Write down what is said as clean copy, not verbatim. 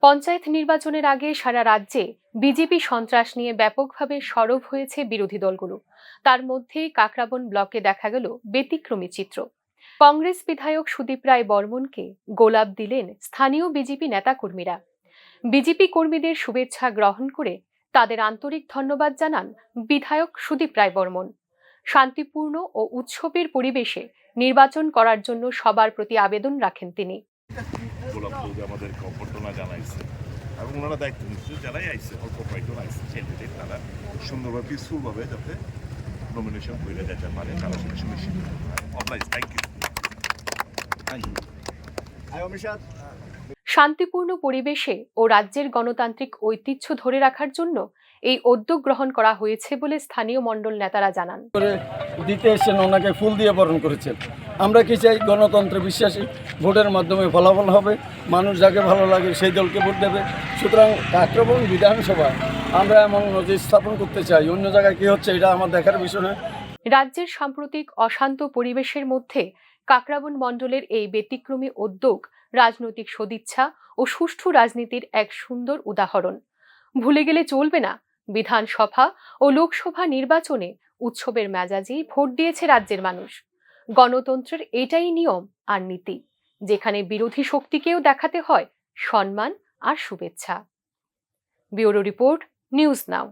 পঞ্চায়েত নির্বাচনের আগে সারা রাজ্যে বিজেপি সন্ত্রাস নিয়ে ব্যাপকভাবে সরব হয়েছে বিরোধী দলগুলো। তার মধ্যেই কাকরাবন ব্লকে দেখা গেল ব্যতিক্রমী চিত্র। কংগ্রেস বিধায়ক সুদীপ রায় বর্মনকে গোলাপ দিলেন স্থানীয় বিজেপি নেতাকর্মীরা। বিজেপি কর্মীদের শুভেচ্ছা গ্রহণ করে তাদের আন্তরিক ধন্যবাদ জানান বিধায়ক সুদীপ রায় বর্মন। শান্তিপূর্ণ ও উৎসবের পরিবেশে নির্বাচন করার জন্য সবার প্রতি আবেদন রাখেন তিনি। আমাদেরকে অভ্যর্থনা জানাইছে এবং ওনারা দায়িত্ব নিচ্ছে, যারাই আইসে অল্প কয়েকজন আইসে ক্যান্ডিডেট, তারা সুন্দরভাবে পিসফুলভাবে যাতে নমিনেশন করে যেতে পারে তারা সেটা সুনিশ্চিত করতে। Thank you. শান্তিপূর্ণ পরিবেশে ও রাজ্যের গণতান্ত্রিক ঐতিহ্য ধরে রাখার জন্য এই উদ্যোগ গ্রহণ করা হয়েছে বলে স্থানীয় মণ্ডল নেতারা জানান। দিতে এসেছেন, ওনাকে ফুল দিয়ে বরণ করেছেন। আমরা কি চাই? গণতন্ত্রে বিশ্বাসী, ভোটের মাধ্যমে ফলাফল হবে, মানুষ যাকে ভালো লাগে সেই দলকে ভোট দেবে। সুতরাং কাকরাবন বিধানসভায় আমরা এমন নজির স্থাপন করতে চাই। অন্য জায়গায় কি হচ্ছে এটা আমার দেখার বিষয় নয়। রাজ্যের সাম্প্রতিক অশান্ত পরিবেশের মধ্যে কাকরাবন মণ্ডলের এই ব্যতিক্রমী উদ্যোগ রাজনৈতিক সদিচ্ছা ও সুষ্ঠু রাজনীতির এক সুন্দর উদাহরণ। ভুলে গেলে চলবে না, বিধানসভা ও লোকসভা নির্বাচনে উৎসবের মেজাজেই ভোট দিয়েছে রাজ্যের মানুষ। গণতন্ত্রের এটাই নিয়ম আর নীতি, যেখানে বিরোধী শক্তিকেও দেখাতে হয় সম্মান আর শুভেচ্ছা। Bureau report, news now.